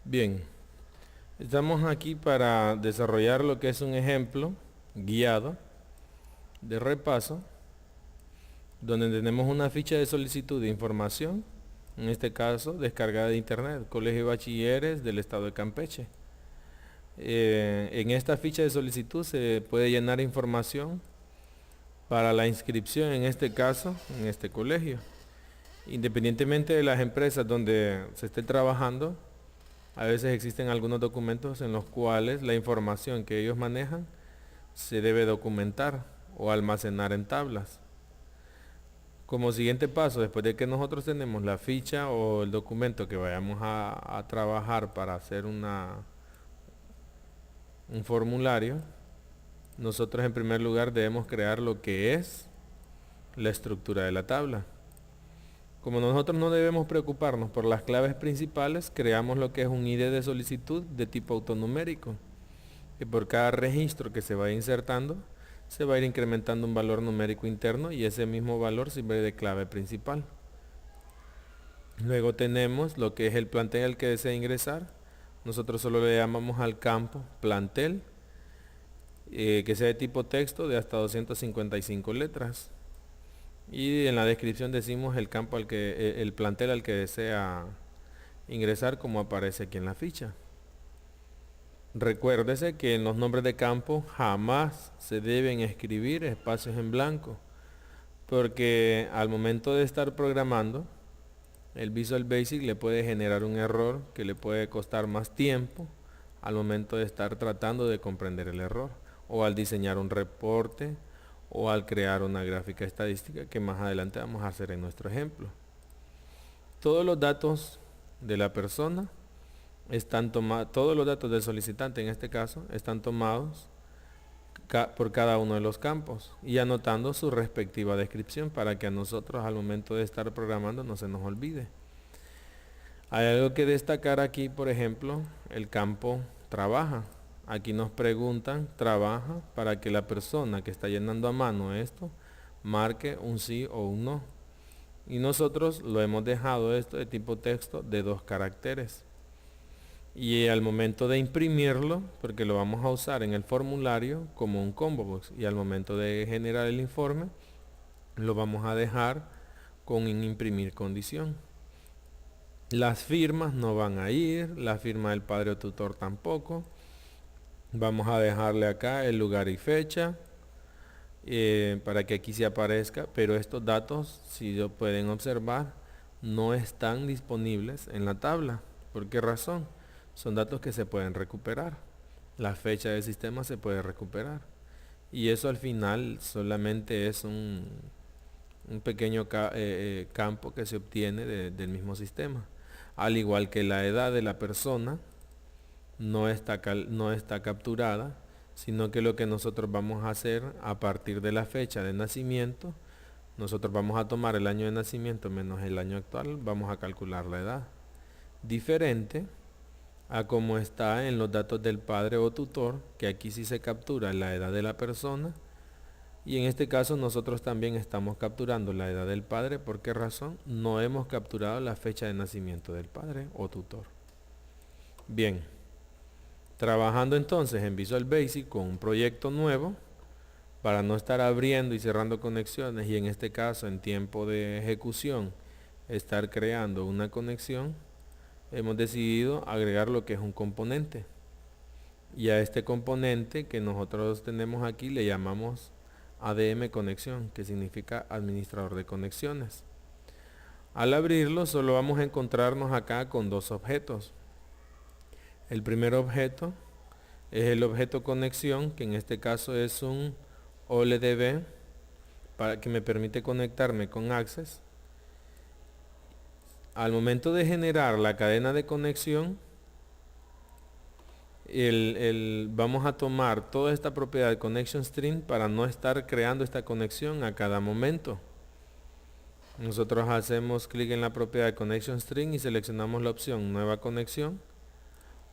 Bien, estamos aquí para desarrollar lo que es un ejemplo guiado de repaso, donde tenemos una ficha de solicitud de información, en este caso descargada de internet, Colegio de Bachilleres del Estado de Campeche. En esta ficha de solicitud se puede llenar información para la inscripción, en este caso, en este colegio. Independientemente de las empresas donde se esté trabajando, a veces existen algunos documentos en los cuales la información que ellos manejan se debe documentar o almacenar en tablas. Como siguiente paso, después de que nosotros tenemos la ficha o el documento que vayamos a trabajar para hacer un formulario, nosotros en primer lugar debemos crear lo que es la estructura de la tabla. Como nosotros no debemos preocuparnos por las claves principales, creamos lo que es un ID de solicitud de tipo autonumérico, que por cada registro que se vaya insertando, se va a ir incrementando un valor numérico interno y ese mismo valor sirve de clave principal. Luego tenemos lo que es el plantel al que desea ingresar. Nosotros solo le llamamos al campo plantel, que sea de tipo texto de hasta 255 letras. Y en la descripción decimos el campo el plantel al que desea ingresar, como aparece aquí en la ficha. Recuérdese que en los nombres de campo jamás se deben escribir espacios en blanco, porque al momento de estar programando, el Visual Basic le puede generar un error que le puede costar más tiempo al momento de estar tratando de comprender el error, o al diseñar un reporte, o al crear una gráfica estadística que más adelante vamos a hacer en nuestro ejemplo. Todos los datos de la persona están tomados, todos los datos del solicitante en este caso están tomados por cada uno de los campos y anotando su respectiva descripción para que a nosotros al momento de estar programando no se nos olvide. Hay algo que destacar aquí, por ejemplo, el campo trabaja. Aquí nos preguntan, trabaja, para que la persona que está llenando a mano esto marque un sí o un no. Y nosotros lo hemos dejado esto de tipo texto de 2 caracteres. Y al momento de imprimirlo, porque lo vamos a usar en el formulario como un combo box, y al momento de generar el informe, lo vamos a dejar con un imprimir condición. Las firmas no van a ir, la firma del padre o tutor tampoco. Vamos a dejarle acá el lugar y fecha para que aquí se aparezca, pero estos datos, si lo pueden observar, no están disponibles en la tabla. ¿Por qué razón? Son datos que se pueden recuperar. La fecha del sistema se puede recuperar. Y eso al final solamente es un pequeño campo que se obtiene del mismo sistema. Al igual que la edad de la persona no está capturada, sino que lo que nosotros vamos a hacer a partir de la fecha de nacimiento, nosotros vamos a tomar el año de nacimiento menos el año actual, vamos a calcular la edad. Diferente a como está en los datos del padre o tutor, que aquí sí se captura la edad de la persona, y en este caso nosotros también estamos capturando la edad del padre. ¿Por qué razón? No hemos capturado la fecha de nacimiento del padre o tutor. Bien, trabajando entonces en Visual Basic con un proyecto nuevo, para no estar abriendo y cerrando conexiones, y en este caso en tiempo de ejecución estar creando una conexión, hemos decidido agregar lo que es un componente, y a este componente que nosotros tenemos aquí le llamamos ADM conexión, que significa administrador de conexiones. Al abrirlo solo vamos a encontrarnos acá con 2 objetos. El primer objeto es el objeto conexión, que en este caso es un OLDB, para que me permite conectarme con Access. Al momento de generar la cadena de conexión, vamos a tomar toda esta propiedad de connection string para no estar creando esta conexión a cada momento. Nosotros hacemos clic en la propiedad de connection string y seleccionamos la opción nueva conexión.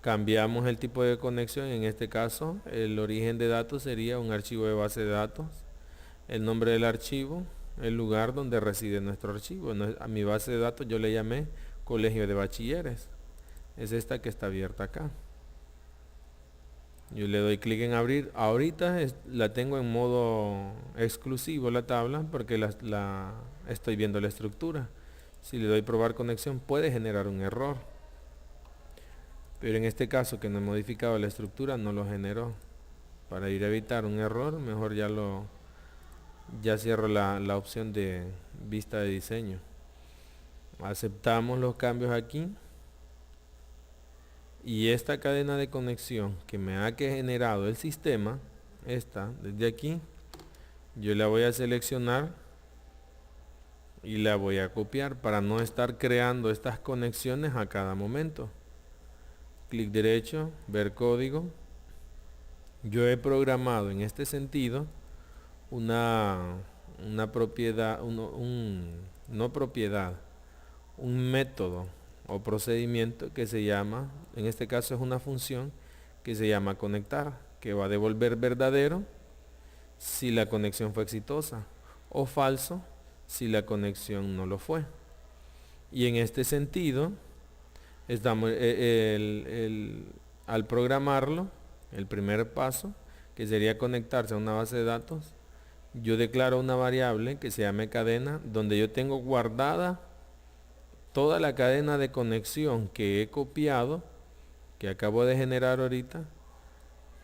Cambiamos el tipo de conexión, en este caso el origen de datos sería un archivo de base de datos, el nombre del archivo, el lugar donde reside nuestro archivo. A mi base de datos yo le llamé Colegio de Bachilleres. es esta que está abierta acá. Yo le doy clic en abrir. Ahorita la tengo en modo exclusivo la tabla porque estoy viendo la estructura. Si le doy probar conexión puede generar un error. Pero en este caso que no he modificado la estructura no lo generó. Para ir a evitar un error mejor ya cierro la opción de vista de diseño. Aceptamos los cambios aquí. Y esta cadena de conexión que me ha generado el sistema, esta desde aquí, yo la voy a seleccionar y la voy a copiar para no estar creando estas conexiones a cada momento. Clic derecho, ver código. Yo he programado en este sentido una propiedad, un método o procedimiento que se llama, en este caso es una función que se llama conectar, que va a devolver verdadero si la conexión fue exitosa o falso si la conexión no lo fue. Y en este sentido, estamos, al programarlo, el primer paso, que sería conectarse a una base de datos, yo declaro una variable que se llame cadena, donde yo tengo guardada toda la cadena de conexión que he copiado, que acabo de generar ahorita,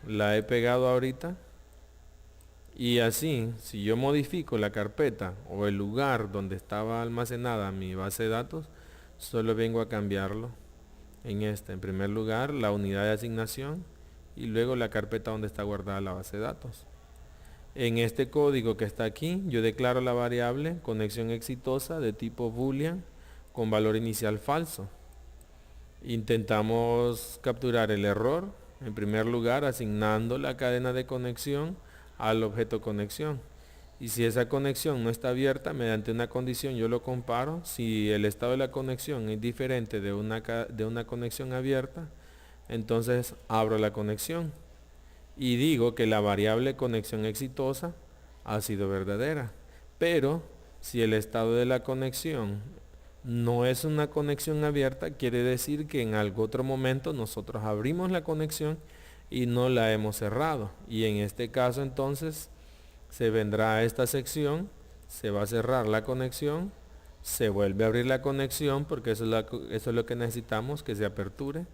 la he pegado ahorita, y así, si yo modifico la carpeta o el lugar donde estaba almacenada mi base de datos, solo vengo a cambiarlo en primer lugar, la unidad de asignación y luego la carpeta donde está guardada la base de datos. En este código que está aquí, yo declaro la variable conexión exitosa de tipo boolean con valor inicial falso. Intentamos capturar el error, en primer lugar asignando la cadena de conexión al objeto conexión. Y si esa conexión no está abierta, mediante una condición yo lo comparo. Si el estado de la conexión es diferente de una conexión abierta, entonces abro la conexión y digo que la variable conexión exitosa ha sido verdadera. Pero si el estado de la conexión no es una conexión abierta, quiere decir que en algún otro momento nosotros abrimos la conexión y no la hemos cerrado. Y en este caso entonces se vendrá a esta sección, se va a cerrar la conexión, se vuelve a abrir la conexión porque eso es lo que necesitamos, que se aperture.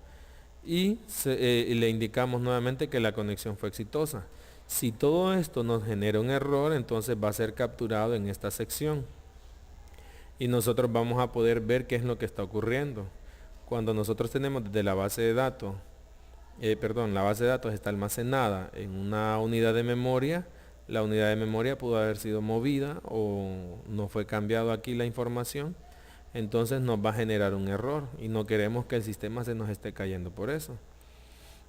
Y le indicamos nuevamente que la conexión fue exitosa. Si todo esto nos genera un error, entonces va a ser capturado en esta sección. Y nosotros vamos a poder ver qué es lo que está ocurriendo. Cuando nosotros tenemos desde la base de datos, la base de datos está almacenada en una unidad de memoria, la unidad de memoria pudo haber sido movida o no fue cambiado aquí la información, entonces nos va a generar un error y no queremos que el sistema se nos esté cayendo por eso.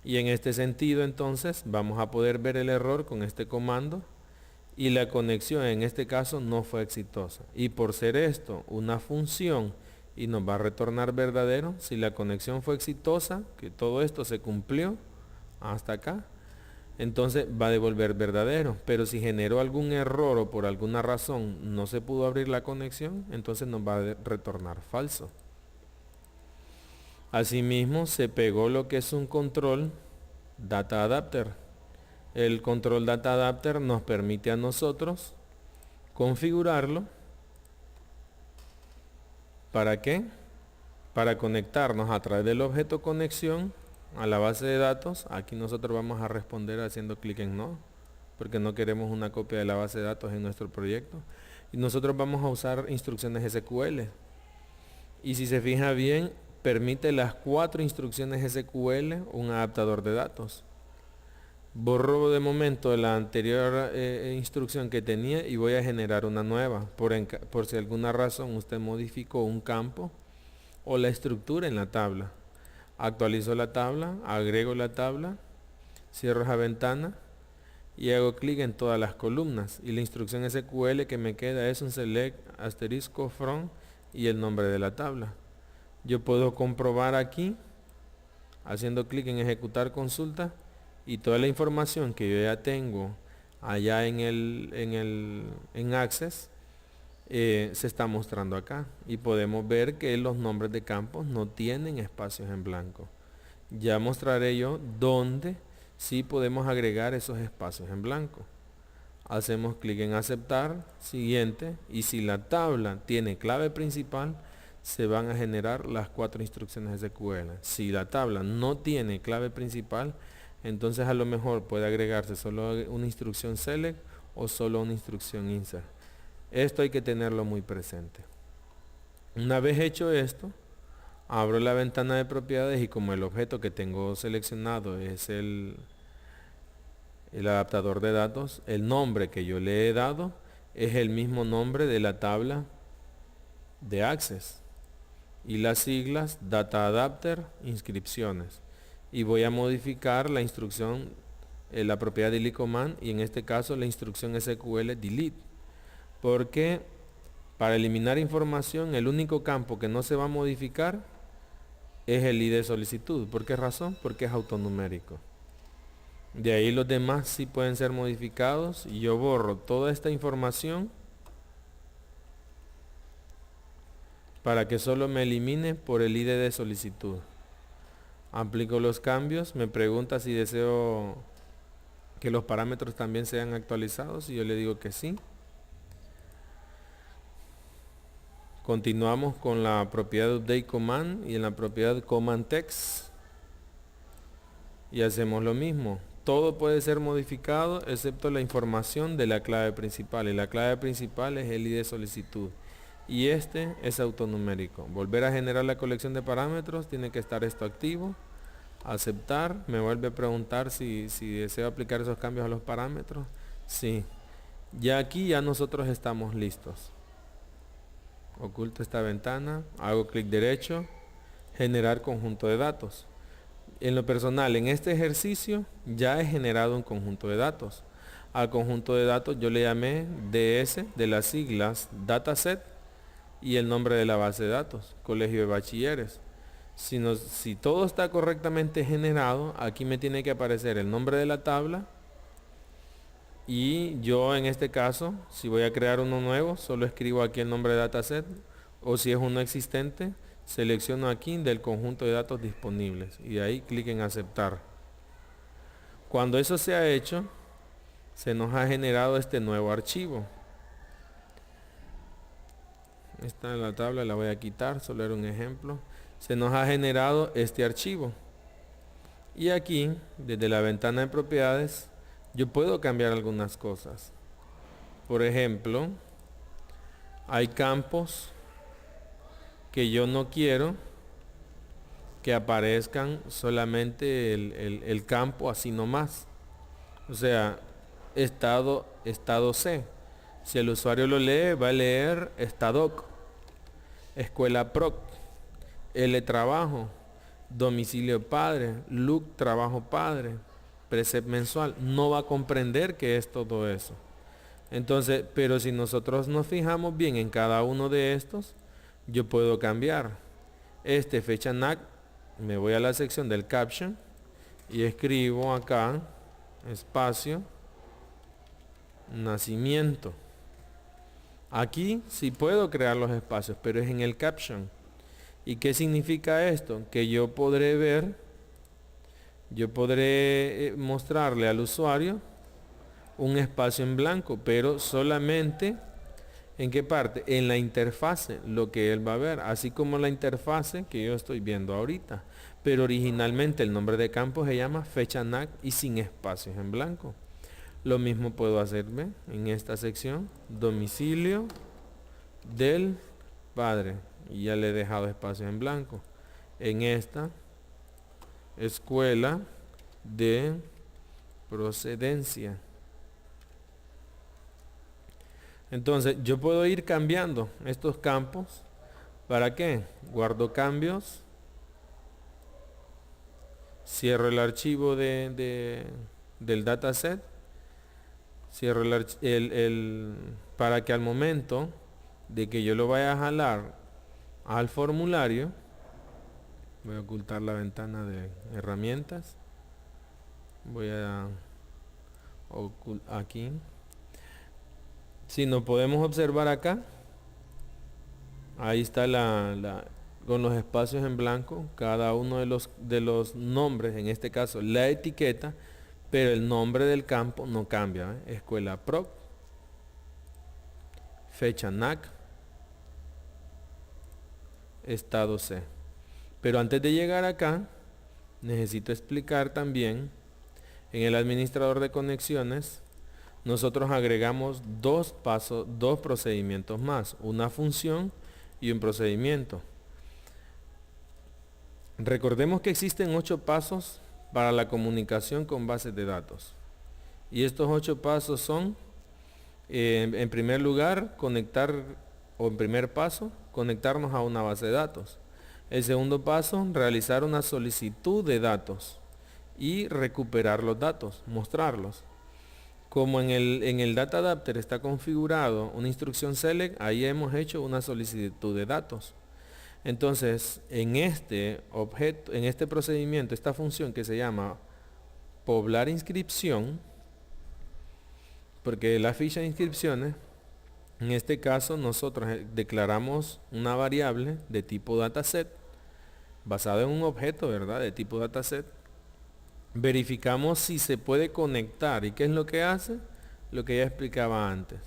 Y en este sentido entonces vamos a poder ver el error con este comando y la conexión en este caso no fue exitosa. Y por ser esto una función y nos va a retornar verdadero, si la conexión fue exitosa, que todo esto se cumplió hasta acá, entonces va a devolver verdadero. Pero si generó algún error o por alguna razón no se pudo abrir la conexión, entonces nos va a retornar falso. Asimismo se pegó lo que es un control data adapter. El control data adapter nos permite a nosotros configurarlo. ¿Para qué? Para conectarnos a través del objeto conexión a la base de datos. Aquí nosotros vamos a responder haciendo clic en no, porque no queremos una copia de la base de datos en nuestro proyecto. Y nosotros vamos a usar instrucciones SQL. Y si se fija bien, permite las 4 instrucciones SQL un adaptador de datos. Borro de momento la anterior instrucción que tenía y voy a generar una nueva. Por si alguna razón usted modificó un campo o la estructura en la tabla. Actualizo la tabla, agrego la tabla, cierro esa ventana y hago clic en todas las columnas. Y la instrucción SQL que me queda es un select asterisco from y el nombre de la tabla. Yo puedo comprobar aquí, haciendo clic en ejecutar consulta, y toda la información que yo ya tengo allá en Access, se está mostrando acá. Y podemos ver que los nombres de campos no tienen espacios en blanco. Ya mostraré yo dónde sí podemos agregar esos espacios en blanco. Hacemos clic en aceptar, siguiente, y si la tabla tiene clave principal, se van a generar las 4 instrucciones SQL. Si la tabla no tiene clave principal, entonces a lo mejor puede agregarse solo una instrucción select o solo una instrucción insert. Esto hay que tenerlo muy presente. Una vez hecho esto, abro la ventana de propiedades y como el objeto que tengo seleccionado es el adaptador de datos, el nombre que yo le he dado es el mismo nombre de la tabla de Access y las siglas Data Adapter inscripciones, y voy a modificar la instrucción, la propiedad delete command, y en este caso la instrucción SQL delete, porque para eliminar información el único campo que no se va a modificar es el ID de solicitud. ¿Por qué razón? Porque es autonumérico. De ahí los demás sí pueden ser modificados y yo borro toda esta información para que solo me elimine por el ID de solicitud. Aplico los cambios, me pregunta si deseo que los parámetros también sean actualizados y yo le digo que sí. Continuamos con la propiedad update command y en la propiedad command text y hacemos lo mismo. Todo puede ser modificado excepto la información de la clave principal, y la clave principal es el ID de solicitud y este es autonumérico. Volver a generar la colección de parámetros, tiene que estar esto activo. Aceptar, me vuelve a preguntar si deseo aplicar esos cambios a los parámetros. Sí, ya aquí ya nosotros estamos listos. Oculto esta ventana, hago clic derecho, generar conjunto de datos. En lo personal, en este ejercicio ya he generado un conjunto de datos. Al conjunto de datos yo le llamé DS, de las siglas Dataset, y el nombre de la base de datos, Colegio de Bachilleres. Si todo está correctamente generado, aquí me tiene que aparecer el nombre de la tabla, y yo en este caso, si voy a crear uno nuevo, solo escribo aquí el nombre de dataset, o si es uno existente, selecciono aquí del conjunto de datos disponibles y de ahí clic en aceptar. Cuando eso se ha hecho, se nos ha generado este nuevo archivo. Esta es la tabla, la voy a quitar, solo era un ejemplo. Se nos ha generado este archivo. Y aquí, desde la ventana de propiedades, yo puedo cambiar algunas cosas. Por ejemplo, hay campos que yo no quiero que aparezcan solamente el campo así nomás. O sea, estado C. Si el usuario lo lee, va a leer estadoc, escuela proc, L trabajo, domicilio padre, look trabajo padre, precept mensual. No va a comprender que es todo eso. Entonces, pero si nosotros nos fijamos bien en cada uno de estos, yo puedo cambiar. Fecha NAC, me voy a la sección del caption y escribo acá, espacio, nacimiento. Aquí sí puedo crear los espacios, pero es en el caption. ¿Y qué significa esto? Que yo podré mostrarle al usuario un espacio en blanco, pero solamente ¿en qué parte? En la interfase, lo que él va a ver, así como la interfase que yo estoy viendo ahorita. Pero originalmente el nombre de campo se llama fecha NAC y sin espacios en blanco. Lo mismo puedo hacerme en esta sección, domicilio del padre, y ya le he dejado espacios en blanco. En esta, escuela de procedencia. Entonces yo puedo ir cambiando estos campos. ¿Para qué? Guardo cambios, cierro el archivo del dataset, cierro para que al momento de que yo lo vaya a jalar al formulario, voy a ocultar la ventana de herramientas, voy a aquí. Si nos podemos observar acá, Ahí está con los espacios en blanco, cada uno de los nombres, en este caso la etiqueta, pero el nombre del campo no cambia. Escuela PROC, fecha NAC, estado C. Pero antes de llegar acá, necesito explicar también, en el administrador de conexiones, nosotros agregamos dos procedimientos más, una función y un procedimiento. Recordemos que existen 8 pasos para la comunicación con bases de datos. Y estos 8 pasos son, en primer lugar, en primer paso, conectarnos a una base de datos. El segundo paso, realizar una solicitud de datos y recuperar los datos, mostrarlos. Como en el Data Adapter está configurado una instrucción select, ahí hemos hecho una solicitud de datos. Entonces, en este procedimiento, esta función que se llama poblar inscripción, porque la ficha de inscripciones, en este caso nosotros declaramos una variable de tipo dataset, basada en un objeto, ¿verdad?, de tipo dataset. Verificamos si se puede conectar. ¿Y qué es lo que hace? Lo que ya explicaba antes.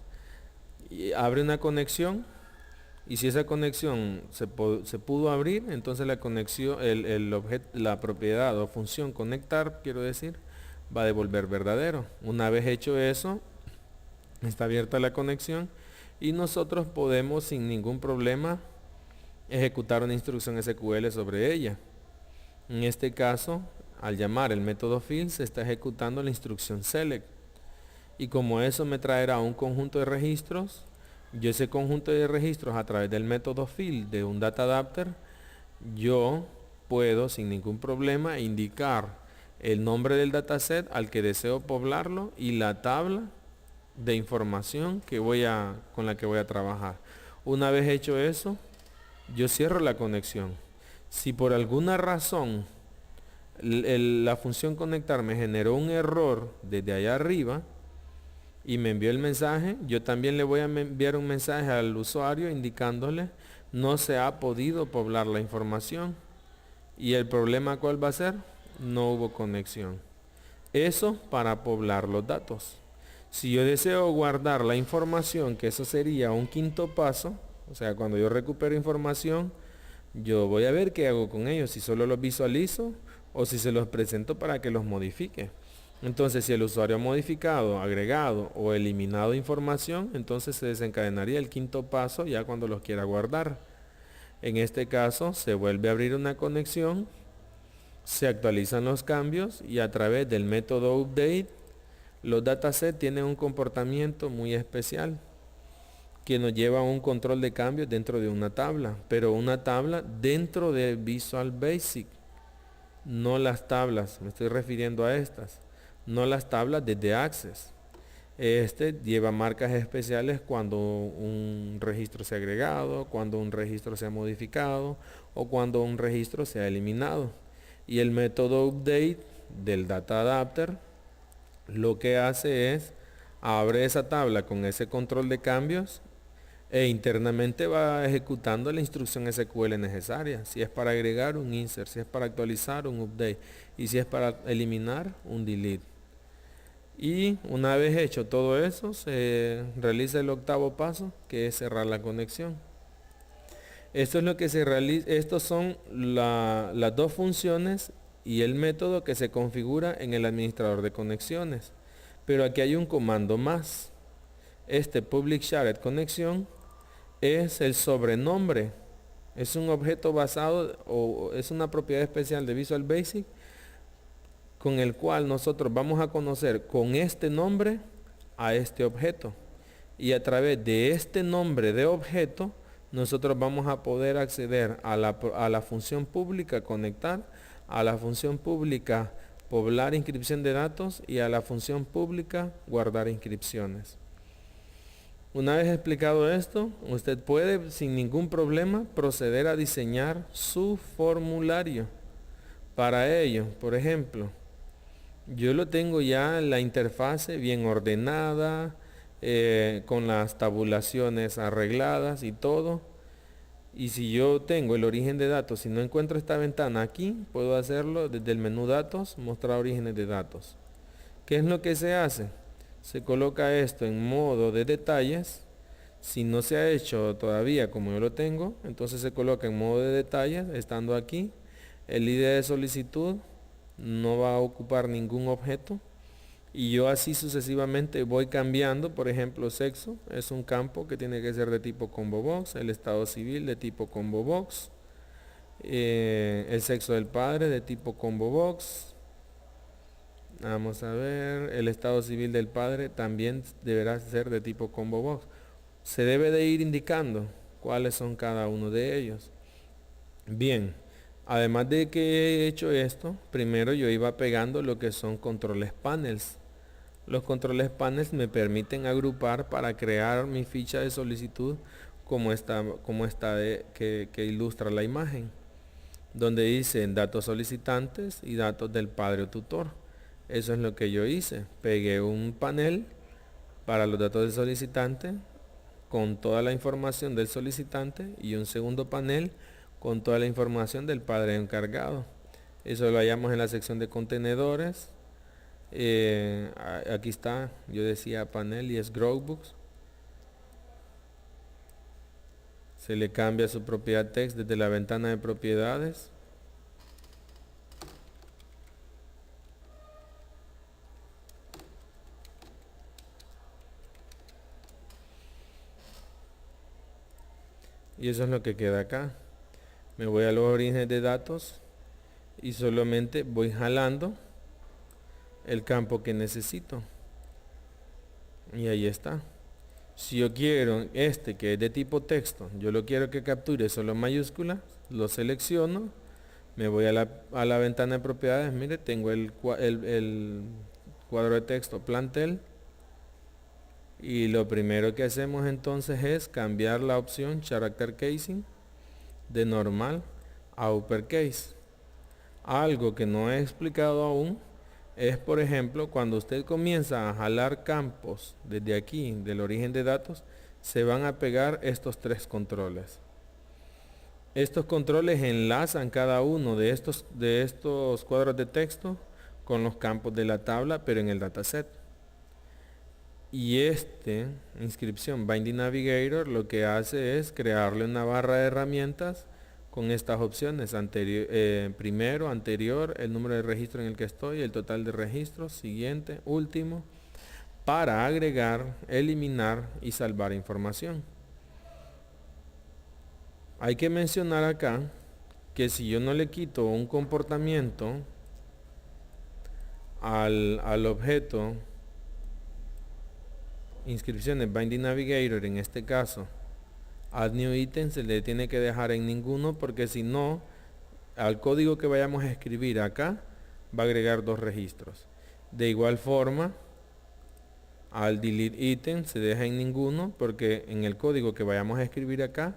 Y abre una conexión. Y si esa conexión se pudo abrir, entonces la conexión, la propiedad o función conectar, quiero decir, va a devolver verdadero. Una vez hecho eso, está abierta la conexión y nosotros podemos sin ningún problema ejecutar una instrucción SQL sobre ella. En este caso, al llamar el método fill, se está ejecutando la instrucción select. Y como eso me traerá un conjunto de registros, yo ese conjunto de registros a través del método fill de un data adapter, yo puedo sin ningún problema indicar el nombre del dataset al que deseo poblarlo y la tabla de información con la que voy a trabajar. Una vez hecho eso, yo cierro la conexión. Si por alguna razón la función conectar me generó un error desde allá arriba y me envió el mensaje, yo también le voy a enviar un mensaje al usuario indicándole no se ha podido poblar la información. ¿Y el problema cuál va a ser? No hubo conexión. Eso para poblar los datos. Si yo deseo guardar la información, que eso sería un quinto paso, o sea, cuando yo recupero información, yo voy a ver qué hago con ellos, si solo los visualizo o si se los presento para que los modifique. Entonces, si el usuario ha modificado, agregado o eliminado información, entonces se desencadenaría el quinto paso ya cuando los quiera guardar. En este caso, se vuelve a abrir una conexión, se actualizan los cambios y a través del método update, los datasets tienen un comportamiento muy especial que nos lleva a un control de cambios dentro de una tabla, pero una tabla dentro de Visual Basic, no las tablas, me estoy refiriendo a estas, no las tablas desde Access. Este lleva marcas especiales cuando un registro se ha agregado, cuando un registro se ha modificado o cuando un registro se ha eliminado. Y el método update del data adapter lo que hace es abre esa tabla con ese control de cambios e internamente va ejecutando la instrucción SQL necesaria. Si es para agregar, un insert; si es para actualizar, un update; y si es para eliminar, un delete. Y una vez hecho todo eso, se realiza el octavo paso, que es cerrar la conexión. Esto es lo que se realiza. Estos son las dos funciones y el método que se configura en el administrador de conexiones. Pero aquí hay un comando más. Este public shared conexión es el sobrenombre. Es un objeto basado o es una propiedad especial de Visual Basic con el cual nosotros vamos a conocer con este nombre a este objeto. Y a través de este nombre de objeto, nosotros vamos a poder acceder a la función pública conectar, a la función pública poblar inscripción de datos y a la función pública guardar inscripciones. Una vez explicado esto, usted puede sin ningún problema proceder a diseñar su formulario. Para ello, por ejemplo, yo lo tengo ya la interfase bien ordenada, con las tabulaciones arregladas y todo. Y si yo tengo el origen de datos, si no encuentro esta ventana aquí, puedo hacerlo desde el menú datos, mostrar orígenes de datos. ¿Qué es lo que se hace? Se coloca esto en modo de detalles. Si no se ha hecho todavía como yo lo tengo, entonces se coloca en modo de detalles, estando aquí. El ID de solicitud no va a ocupar ningún objeto. Y yo así sucesivamente voy cambiando. Por ejemplo, sexo es un campo que tiene que ser de tipo combo box. El estado civil de tipo combo box. El sexo del padre de tipo combo box. Vamos a ver, el estado civil del padre también deberá ser de tipo combo box. Se debe de ir indicando cuáles son cada uno de ellos. Bien, además de que he hecho esto, primero yo iba pegando lo que son controles panels. Los controles panels me permiten agrupar para crear mi ficha de solicitud como está que ilustra la imagen, donde dice datos solicitantes y datos del padre o tutor. Eso es lo que yo hice. Pegué un panel para los datos del solicitante con toda la información del solicitante y un segundo panel con toda la información del padre encargado. Eso lo hallamos en la sección de contenedores. Aquí está, yo decía panel y es Growbooks. Se le cambia su propiedad text desde la ventana de propiedades. Y eso es lo que queda acá. Me voy a los orígenes de datos y solamente voy jalando el campo que necesito. Y ahí está. Si yo quiero este que es de tipo texto, yo lo quiero que capture solo mayúsculas, lo selecciono, me voy a la ventana de propiedades, mire, tengo el cuadro de texto plantel. Y lo primero que hacemos entonces es cambiar la opción character casing de normal a uppercase. Algo que no he explicado aún es, por ejemplo, cuando usted comienza a jalar campos desde aquí, del origen de datos, se van a pegar estos tres controles. Estos controles enlazan cada uno de estos cuadros de texto con los campos de la tabla, pero en el dataset. Y inscripción Binding Navigator lo que hace es crearle una barra de herramientas con estas opciones: primero, anterior, el número de registro en el que estoy, el total de registros, siguiente, último, para agregar, eliminar y salvar información. Hay que mencionar acá que si yo no le quito un comportamiento al objeto inscripciones Binding Navigator, en este caso add new item, se le tiene que dejar en ninguno, porque si no, al código que vayamos a escribir acá va a agregar dos registros. De igual forma, al delete item se deja en ninguno, porque en el código que vayamos a escribir acá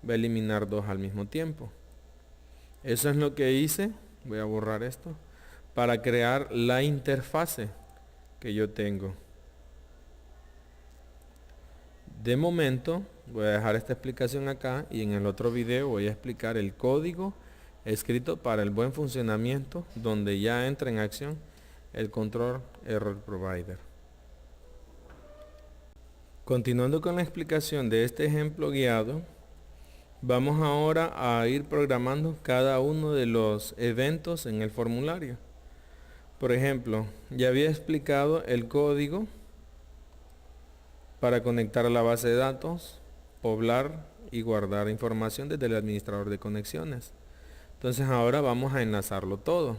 va a eliminar dos al mismo tiempo. Eso es lo que hice. Voy a borrar esto para crear la interfase que yo tengo. De momento voy a dejar esta explicación acá, y en el otro video voy a explicar el código escrito para el buen funcionamiento, donde ya entra en acción el control error provider. Continuando con la explicación de este ejemplo guiado, vamos ahora a ir programando cada uno de los eventos en el formulario. Por ejemplo, ya había explicado el código para conectar a la base de datos, poblar y guardar información desde el administrador de conexiones. Entonces ahora vamos a enlazarlo todo.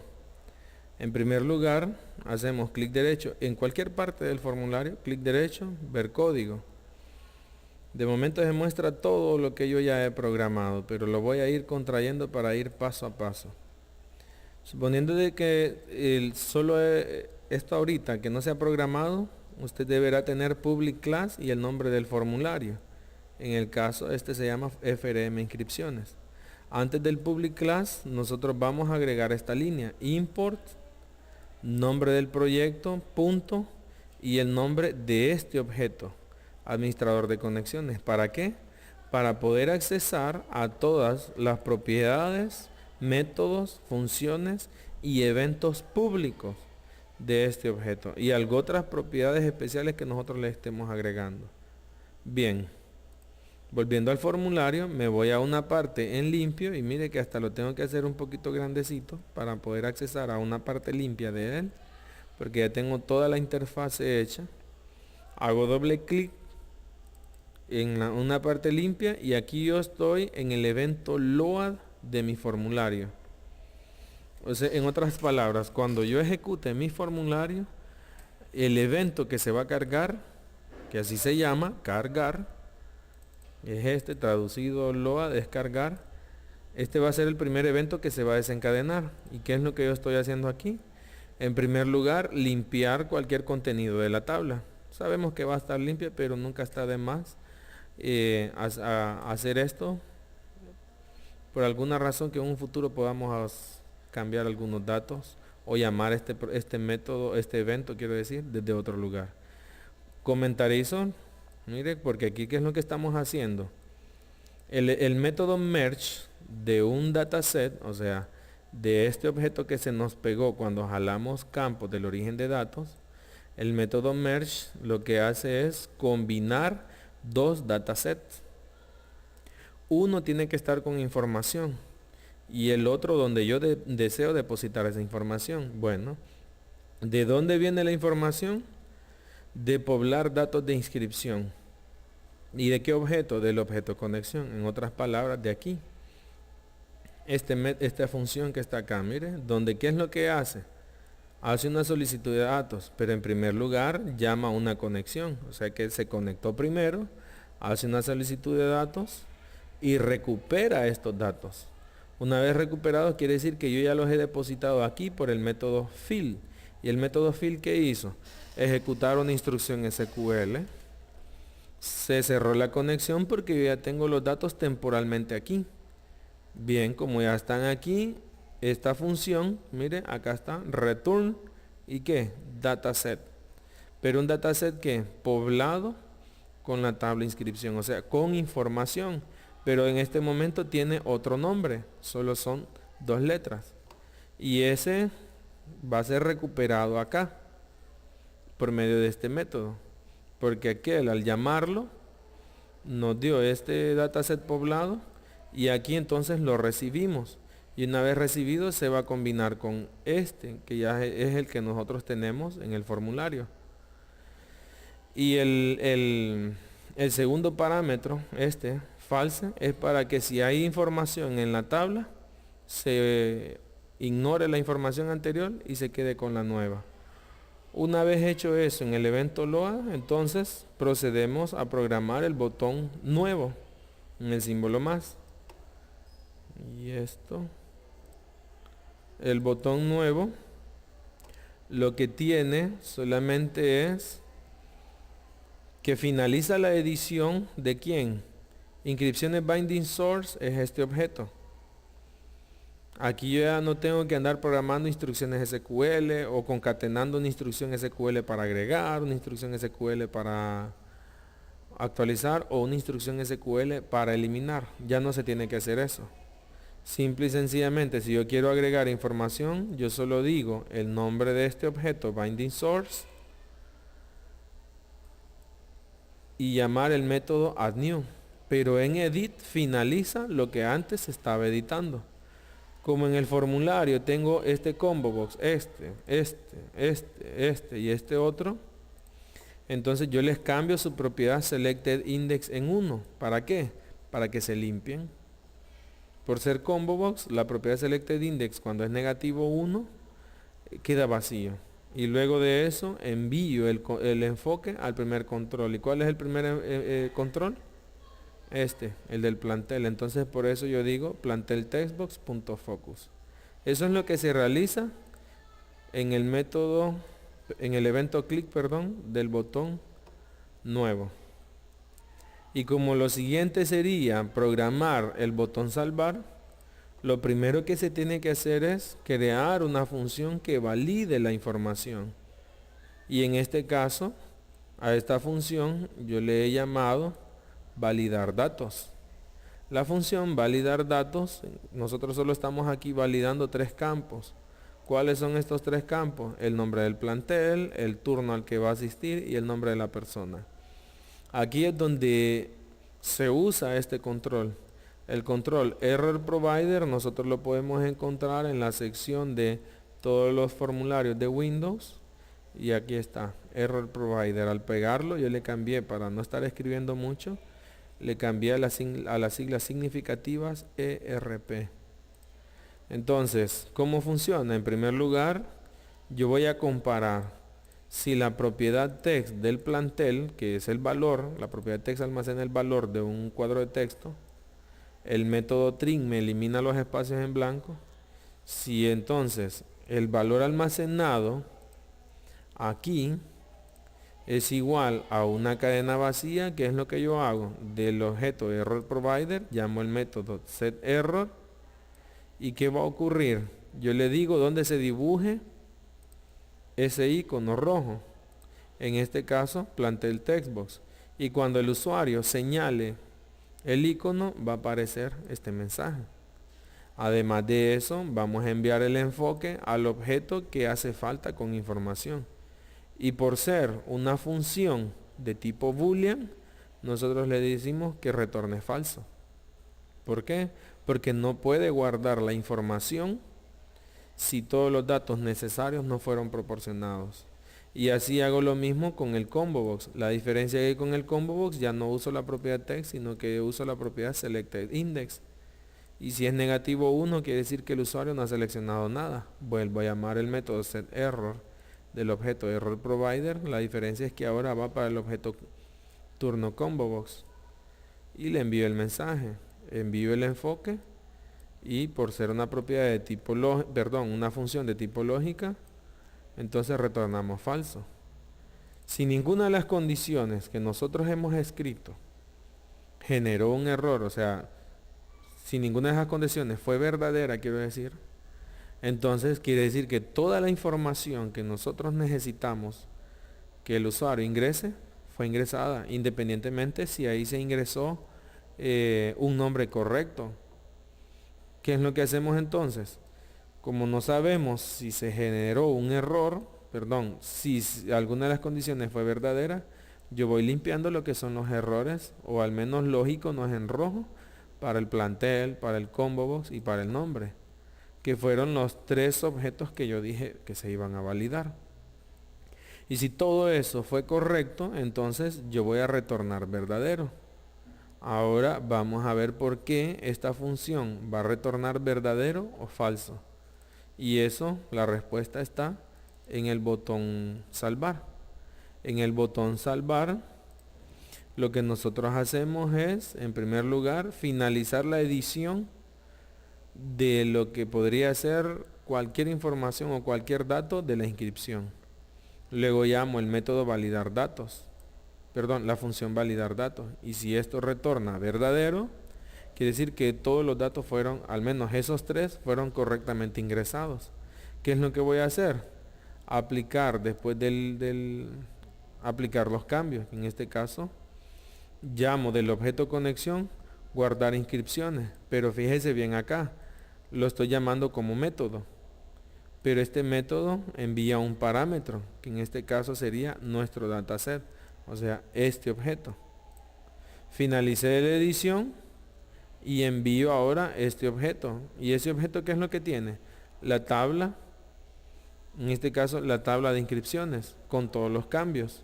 En primer lugar, hacemos clic derecho en cualquier parte del formulario, clic derecho, ver código. De momento se muestra todo lo que yo ya he programado, pero lo voy a ir contrayendo para ir paso a paso. Suponiendo de que solo esto ahorita que no se ha programado, usted deberá tener public class y el nombre del formulario. En el caso, se llama FRM inscripciones. Antes del public class, nosotros vamos a agregar esta línea: import, nombre del proyecto, punto, y el nombre de este objeto, administrador de conexiones. ¿Para qué? para poder accesar a todas las propiedades, métodos, funciones y eventos públicos de este objeto y algo otras propiedades especiales que nosotros le estemos agregando. Bien, volviendo al formulario, me voy a una parte en limpio y mire que hasta lo tengo que hacer un poquito grandecito para poder accesar a una parte limpia de él, porque ya tengo toda la interfase hecha. Hago doble clic en una parte limpia y aquí yo estoy en el evento load de mi formulario. O sea, en otras palabras, cuando yo ejecute mi formulario, el evento que se va a cargar, que así se llama, cargar, es este, traducido load, descargar. Este va a ser el primer evento que se va a desencadenar. ¿Y qué es lo que yo estoy haciendo aquí? En primer lugar, limpiar cualquier contenido de la tabla. Sabemos que va a estar limpia, pero nunca está de más hacer esto. Por alguna razón que en un futuro podamos cambiar algunos datos o llamar este método, este evento, quiero decir, desde otro lugar. Comentarizo, mire, porque aquí ¿qué es lo que estamos haciendo? El método merge de un dataset, o sea, de este objeto que se nos pegó cuando jalamos campos del origen de datos, el método merge lo que hace es combinar dos datasets. Uno tiene que estar con información y el otro donde yo deseo depositar esa información. Bueno, ¿de dónde viene la información? De poblar datos de inscripción. ¿Y de qué objeto? Del objeto conexión. En otras palabras, de aquí. Esta función que está acá, mire, donde ¿qué es lo que hace? Hace una solicitud de datos, pero en primer lugar llama a una conexión. O sea que se conectó primero, hace una solicitud de datos y recupera estos datos. Una vez recuperados quiere decir que yo ya los he depositado aquí por el método fill. ¿Y el método fill qué hizo? Ejecutar una instrucción SQL. Se cerró la conexión porque yo ya tengo los datos temporalmente aquí. Bien, como ya están aquí, esta función, mire, acá está, return, ¿y qué? Dataset. Pero un dataset que poblado con la tabla de inscripción, o sea, con información. Pero en este momento tiene otro nombre, solo son 2 letras. Y ese va a ser recuperado acá, por medio de este método. Porque aquel al llamarlo, nos dio este dataset poblado y aquí entonces lo recibimos. Y una vez recibido se va a combinar con este, que ya es el que nosotros tenemos en el formulario. Y el segundo parámetro, false, es para que si hay información en la tabla, se ignore la información anterior y se quede con la nueva. Una vez hecho eso en el evento load, entonces procedemos a programar el botón nuevo en el símbolo más. Y esto, el botón nuevo, lo que tiene solamente es que finaliza la edición de quién. Inscripciones binding source es este objeto. Aquí yo ya no tengo que andar programando instrucciones SQL o concatenando una instrucción SQL para agregar, una instrucción SQL para actualizar o una instrucción SQL para eliminar. Ya no se tiene que hacer eso. Simple y sencillamente, si yo quiero agregar información, yo solo digo el nombre de este objeto binding source y llamar el método addNew. Pero en edit finaliza lo que antes estaba editando. Como en el formulario tengo este combo box, este y este otro, entonces yo les cambio su propiedad selected index en 1. ¿Para qué? Para que se limpien. Por ser combo box, la propiedad selected index cuando es negativo 1 queda vacío. Y luego de eso envío el enfoque al primer control. ¿Y cuál es el primer control? El del plantel. Entonces por eso yo digo plantel textbox.focus. Eso es lo que se realiza en el método, en el evento click, del botón nuevo. Y como lo siguiente sería programar el botón salvar, lo primero que se tiene que hacer es crear una función que valide la información. Y en este caso, a esta función yo le he llamado validar datos. La función validar datos, nosotros solo estamos aquí validando 3 campos. ¿Cuáles son estos 3 campos? El nombre del plantel, el turno al que va a asistir y el nombre de la persona. Aquí es donde se usa este control. El control Error Provider nosotros lo podemos encontrar en la sección de todos los formularios de Windows. Y aquí está, Error Provider. Al pegarlo yo le cambié, para no estar escribiendo mucho, le cambié a las siglas significativas ERP. Entonces, ¿cómo funciona? En primer lugar, yo voy a comparar si la propiedad text del plantel, que es el valor, la propiedad text almacena el valor de un cuadro de texto, el método trim me elimina los espacios en blanco. Si entonces el valor almacenado aquí es igual a una cadena vacía, ¿qué es lo que yo hago? Del objeto Error Provider, llamo el método setError. ¿Y qué va a ocurrir? Yo le digo dónde se dibuje ese icono rojo. En este caso, plantel textbox. Y cuando el usuario señale el icono, va a aparecer este mensaje. Además de eso, vamos a enviar el enfoque al objeto que hace falta con información. Y por ser una función de tipo boolean, nosotros le decimos que retorne falso. ¿Por qué? Porque no puede guardar la información si todos los datos necesarios no fueron proporcionados. Y así hago lo mismo con el combo box. La diferencia es que con el combo box ya no uso la propiedad text, sino que uso la propiedad selected index. Y si es negativo 1, quiere decir que el usuario no ha seleccionado nada. Vuelvo a llamar el método setError del objeto Error Provider. La diferencia es que ahora va para el objeto turno combo box. Y le envío el mensaje. Envío el enfoque. Y por ser una propiedad de tipo una función de tipo lógica, entonces retornamos falso. Si ninguna de las condiciones que nosotros hemos escrito generó un error, o sea, si ninguna de esas condiciones fue verdadera, quiero decir, entonces quiere decir que toda la información que nosotros necesitamos que el usuario ingrese, fue ingresada, independientemente si ahí se ingresó un nombre correcto. ¿Qué es lo que hacemos entonces? Como no sabemos si se generó un error, si alguna de las condiciones fue verdadera, yo voy limpiando lo que son los errores, o al menos los iconos en rojo, para el plantel, para el combo box y para el nombre, que fueron los 3 objetos que yo dije que se iban a validar. Y si todo eso fue correcto, entonces yo voy a retornar verdadero. Ahora vamos a ver por qué esta función va a retornar verdadero o falso. Y eso, la respuesta está en el botón salvar. En el botón salvar, lo que nosotros hacemos es, en primer lugar, finalizar la edición de lo que podría ser cualquier información o cualquier dato de la inscripción. Luego llamo el método validar datos. La función validar datos. Y si esto retorna verdadero, quiere decir que todos los datos fueron, al menos esos 3, fueron correctamente ingresados. ¿Qué es lo que voy a hacer? Aplicar, después aplicar los cambios. En este caso, llamo del objeto conexión, guardar inscripciones. Pero fíjese bien acá, lo estoy llamando como método. Pero este método envía un parámetro, que en este caso sería nuestro dataset. O sea, este objeto. Finalicé la edición y envío ahora este objeto. ¿Y ese objeto qué es lo que tiene? La tabla, en este caso la tabla de inscripciones, con todos los cambios.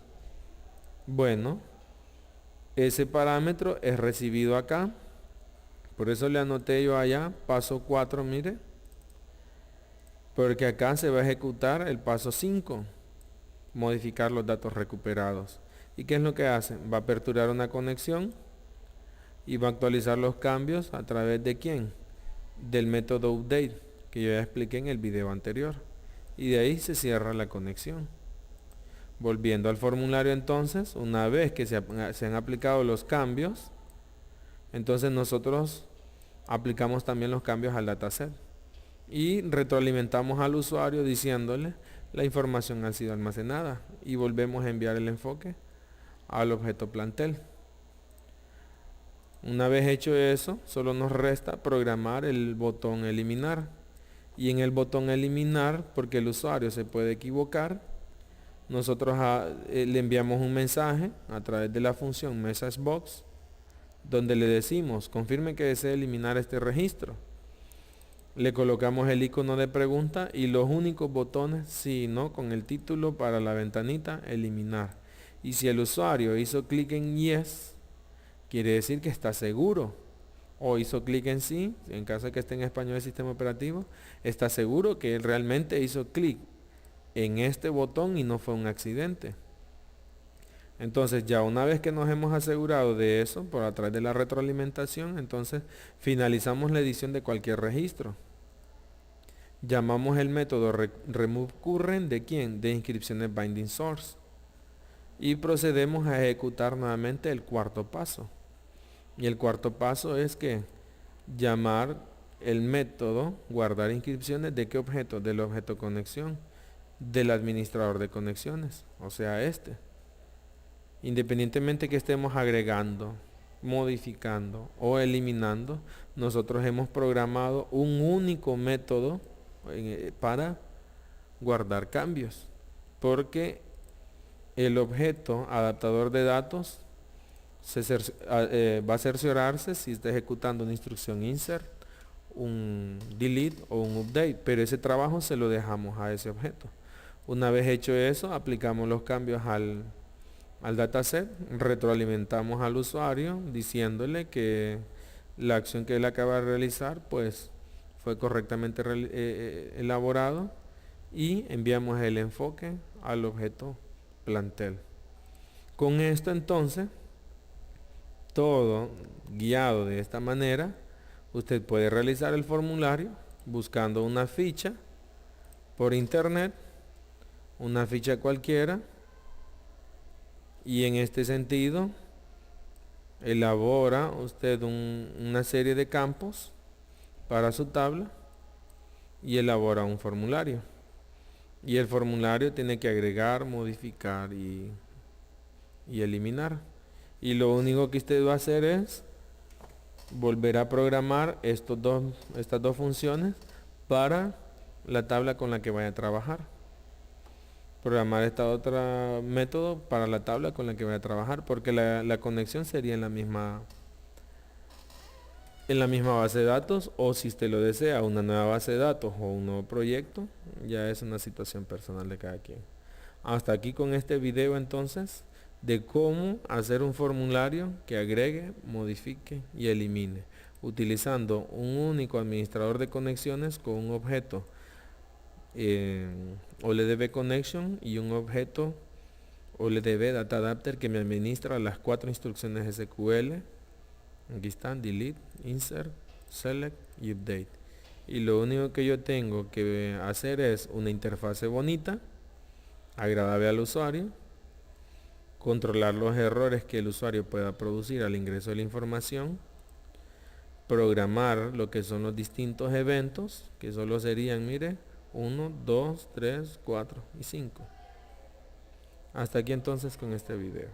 Bueno, ese parámetro es recibido acá. Por eso le anoté yo allá, paso 4, mire. Porque acá se va a ejecutar el paso 5, modificar los datos recuperados. ¿Y qué es lo que hace? Va a aperturar una conexión y va a actualizar los cambios a través de ¿quién? Del método update, que yo ya expliqué en el video anterior. Y de ahí se cierra la conexión. Volviendo al formulario entonces, una vez que se han aplicado los cambios, entonces nosotros aplicamos también los cambios al dataset. Y retroalimentamos al usuario diciéndole la información ha sido almacenada. Y volvemos a enviar el enfoque al objeto plantel. Una vez hecho eso, solo nos resta programar el botón eliminar. Y en el botón eliminar, porque el usuario se puede equivocar, nosotros le enviamos un mensaje a través de la función MessageBox, donde le decimos, confirme que desea eliminar este registro. Le colocamos el icono de pregunta y los únicos botones sí y no con el título para la ventanita eliminar. Y si el usuario hizo clic en yes, quiere decir que está seguro. O hizo clic en sí, en caso de que esté en español el sistema operativo, está seguro que él realmente hizo clic en este botón y no fue un accidente. Entonces ya una vez que nos hemos asegurado de eso por a través de la retroalimentación, entonces finalizamos la edición de cualquier registro. Llamamos el método removeCurrent de quién? De inscripciones binding source. Y procedemos a ejecutar nuevamente el cuarto paso. Y el cuarto paso es que llamar el método guardar inscripciones de qué objeto, del objeto conexión, del administrador de conexiones, o sea este. Independientemente que estemos agregando, modificando o eliminando, nosotros hemos programado un único método para guardar cambios, porque el objeto adaptador de datos va a cerciorarse si está ejecutando una instrucción insert, un delete o un update, pero ese trabajo se lo dejamos a ese objeto. Una vez hecho eso, aplicamos los cambios al dataset, retroalimentamos al usuario diciéndole que la acción que él acaba de realizar pues fue correctamente elaborado y enviamos el enfoque al objeto plantel. Con esto entonces, todo guiado de esta manera, usted puede realizar el formulario buscando una ficha por internet, una ficha cualquiera, y en este sentido elabora usted una serie de campos para su tabla y elabora un formulario. Y el formulario tiene que agregar, modificar y eliminar. Y lo único que usted va a hacer es volver a programar estas dos funciones para la tabla con la que vaya a trabajar. Programar esta otra método para la tabla con la que vaya a trabajar, porque la conexión sería en la misma base de datos, o si usted lo desea, una nueva base de datos o un nuevo proyecto, ya es una situación personal de cada quien. Hasta aquí con este video entonces de cómo hacer un formulario que agregue, modifique y elimine utilizando un único administrador de conexiones con un objeto OLDB connection y un objeto OLDB data adapter que me administra las 4 instrucciones SQL. Aquí están: delete, insert, select y update. Y lo único que yo tengo que hacer es una interfase bonita, agradable al usuario, controlar los errores que el usuario pueda producir al ingreso de la información, programar lo que son los distintos eventos, que solo serían, mire, 1, 2, 3, 4 y 5. Hasta aquí entonces con este video.